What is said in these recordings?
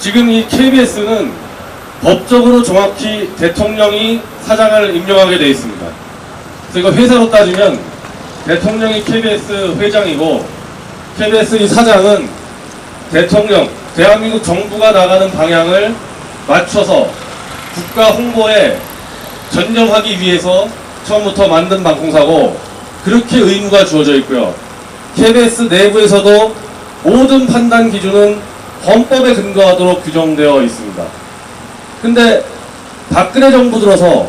지금 이 KBS는 법적으로 정확히 대통령이 사장을 임명하게 되어 있습니다. 그래서 이거 회사로 따지면 대통령이 KBS 회장이고 KBS 이 사장은 대통령, 대한민국 정부가 나가는 방향을 맞춰서 국가 홍보에 전념하기 위해서 처음부터 만든 방송사고 그렇게 의무가 주어져 있고요. KBS 내부에서도 모든 판단 기준은 헌법에 근거하도록 규정되어 있습니다. 근데 박근혜 정부 들어서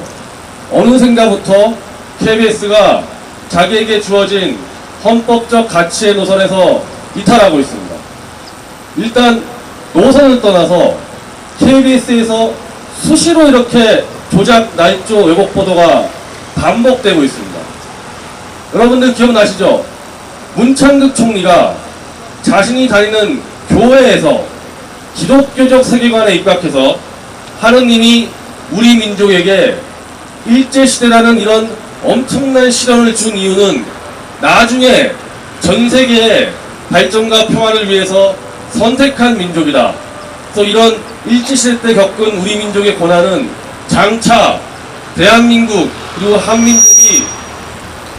어느샌가부터 KBS가 자기에게 주어진 헌법적 가치의 노선에서 이탈하고 있습니다. 일단 노선을 떠나서 KBS에서 수시로 이렇게 조작, 날조, 왜곡 보도가 반복되고 있습니다. 여러분들 기억나시죠? 문창극 총리가 자신이 다니는 교회에서 기독교적 세계관에 입각해서 하느님이 우리 민족에게 일제시대라는 이런 엄청난 시련을 준 이유는 나중에 전 세계의 발전과 평화를 위해서 선택한 민족이다. 그래서 이런 일제시대 때 겪은 우리 민족의 고난은 장차 대한민국 그리고 한민족이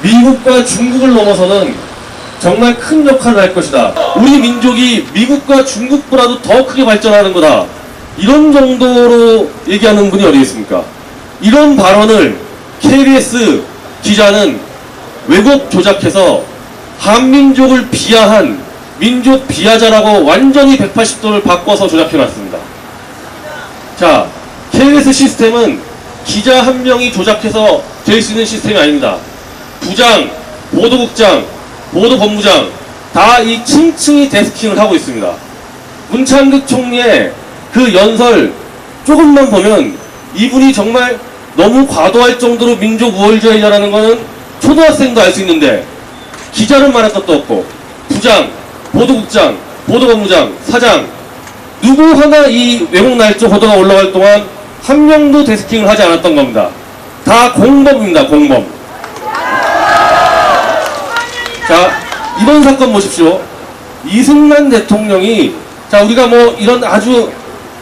미국과 중국을 넘어서는 정말 큰 역할을 할 것이다. 우리 민족이 미국과 중국보다도 더 크게 발전하는 거다. 이런 정도로 얘기하는 분이 어디 있습니까? 이런 발언을 KBS 기자는 왜곡 조작해서 한민족을 비하한 민족 비하자라고 완전히 180도를 바꿔서 조작해놨습니다. 자, KBS 시스템은 기자 한 명이 조작해서 될 수 있는 시스템이 아닙니다. 부장, 보도국장, 보도본부장 다 이 층층이 데스킹을 하고 있습니다. 문창극 총리의 그 연설 조금만 보면 이분이 정말 너무 과도할 정도로 민족 우월주의자라는 거는 초등학생도 알 수 있는데 기자는 말할 것도 없고 부장, 보도국장, 보도본부장, 사장 누구 하나 이 왜곡 날조 보도가 올라갈 동안 한 명도 데스킹을 하지 않았던 겁니다. 다 공범입니다. 공범. 자, 이번 사건 보십시오. 이승만 대통령이 자 우리가 뭐 이런 아주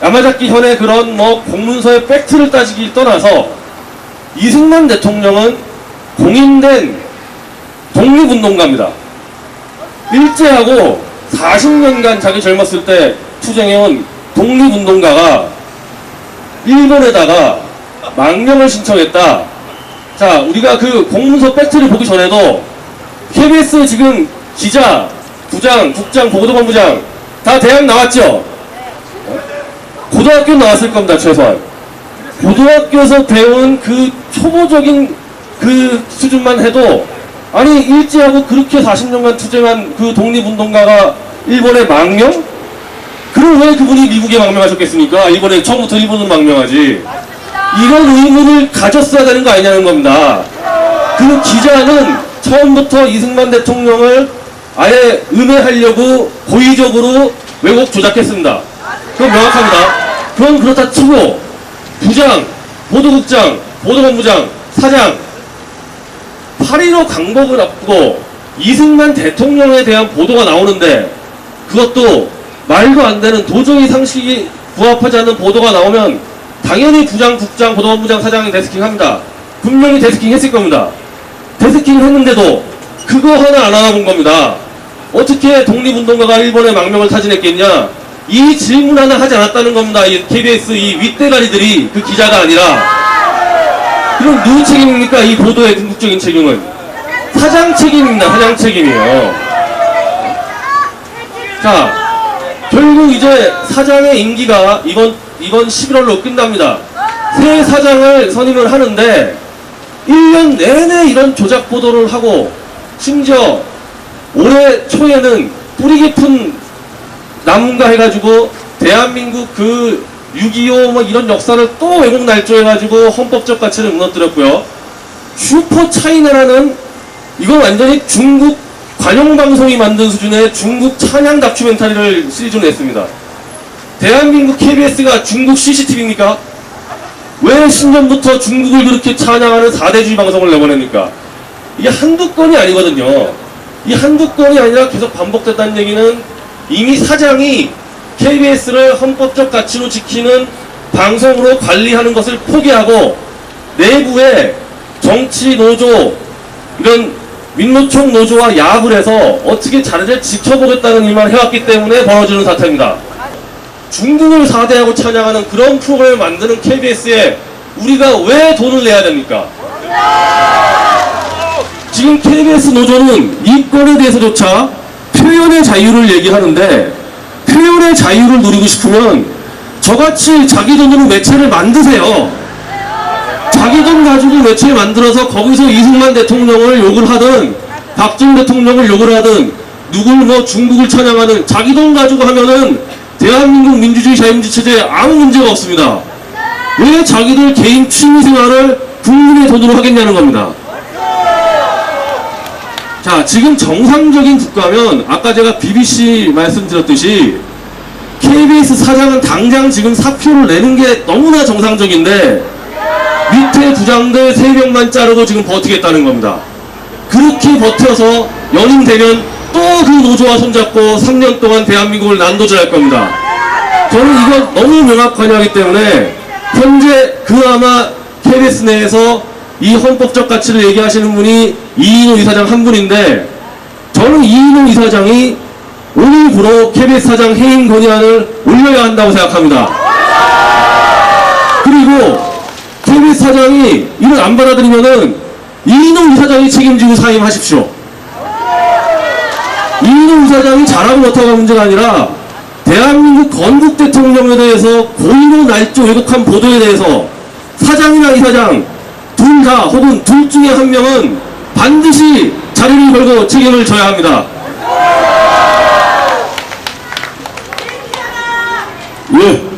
야마자키 현의 그런 뭐 공문서의 팩트를 따지기 떠나서 이승만 대통령은 공인된 독립운동가입니다. 일제하고 40년간 자기 젊었을 때 투쟁해온 독립운동가가 일본에다가 망명을 신청했다. 자, 우리가 그 공문서 팩트를 보기 전에도 KBS 지금 기자, 부장, 국장, 보도본부장 다 대학 나왔죠? 고등학교 나왔을 겁니다, 최소한. 고등학교에서 배운 그 초보적인 그 수준만 해도 아니 일제하고 그렇게 40년간 투쟁한 그 독립운동가가 일본에 망명? 그럼 왜 그분이 미국에 망명하셨겠습니까? 일본에 처음부터 일본은 망명하지. 이런 의무를 가졌어야 되는 거 아니냐는 겁니다. 그 기자는 처음부터 이승만 대통령을 아예 음해하려고 고의적으로 왜곡 조작했습니다. 그건 명확합니다. 그건 그렇다 치고 부장, 보도국장, 보도본부장, 사장 8.15 강복을 앞두고 이승만 대통령에 대한 보도가 나오는데 그것도 말도 안 되는 도저히 상식이 부합하지 않는 보도가 나오면 당연히 부장, 국장, 보도본부장, 사장이 데스킹합니다. 분명히 데스킹 했을 겁니다. 데스킹을 했는데도 그거 하나 안 알아본 겁니다. 어떻게 독립운동가가 일본에 망명을 타진했겠냐? 이 질문 하나 하지 않았다는 겁니다. 이 KBS 이 윗대가리들이 그 기자가 아니라. 그럼 누구 책임입니까? 이 보도의 궁극적인 책임은 사장 책임입니다. 사장 책임이에요. 자, 결국 이제 사장의 임기가 이번 11월로 끝납니다. 새 사장을 선임을 하는데 1년 내내 이런 조작 보도를 하고 심지어 올해 초에는 뿌리 깊은 나문가 해가지고 대한민국 그 6.25 뭐 이런 역사를 또 왜곡 날조해가지고 헌법적 가치를 무너뜨렸고요. 슈퍼 차이나라는 이건 완전히 중국 관영방송이 만든 수준의 중국 찬양 다큐멘터리를 시리즈로 냈습니다. 대한민국 KBS가 중국 CCTV입니까? 왜 신년부터 중국을 그렇게 찬양하는 4대주의 방송을 내보냅니까? 이게 한두 건이 아니거든요. 이 한두 건이 아니라 계속 반복됐다는 얘기는 이미 사장이 KBS를 헌법적 가치로 지키는 방송으로 관리하는 것을 포기하고 내부에 정치 노조, 이런 민노총 노조와 야합을 해서 어떻게 자리를 지켜보겠다는 일만 해왔기 때문에 벌어지는 사태입니다. 중국을 4대하고 찬양하는 그런 프로그램을 만드는 KBS에 우리가 왜 돈을 내야 됩니까? 지금 KBS 노조는 이 건에 대해서조차 표현의 자유를 얘기하는데, 표현의 자유를 누리고 싶으면 저같이 자기 돈으로 매체를 만드세요. 자기 돈 가지고 매체 만들어서 거기서 이승만 대통령을 욕을 하든 박정희 대통령을 욕을 하든 누굴 뭐 중국을 찬양하는, 자기 돈 가지고 하면은 대한민국 민주주의 자유민주 체제에 아무 문제가 없습니다. 왜 자기들 개인 취미생활을 국민의 돈으로 하겠냐는 겁니다. 자, 지금 정상적인 국가면 아까 제가 BBC 말씀드렸듯이 KBS 사장은 당장 지금 사표를 내는 게 너무나 정상적인데 밑에 부장들 3명만 자르고 지금 버티겠다는 겁니다. 그렇게 버텨서 연임되면 또 그 노조와 손잡고 3년 동안 대한민국을 난도질할 겁니다. 저는 이거 너무 명확하냐기 때문에 현재 그나마 KBS 내에서 이 헌법적 가치를 얘기하시는 분이 이인호 이사장 한 분인데, 저는 이인호 이사장이 오늘부로 KBS 사장 해임 건의안을 올려야 한다고 생각합니다. 그리고 KBS 사장이 이걸 안 받아들이면은 이인호 이사장이 책임지고 사임하십시오. 이인호 이사장이 잘하고 못하고가 문제가 아니라 대한민국 건국 대통령에 대해서 고의로 날조 왜곡한 보도에 대해서 사장이나 이사장 둘 다 혹은 둘 중에 한 명은 반드시 자리를 걸고 책임을 져야 합니다. 예.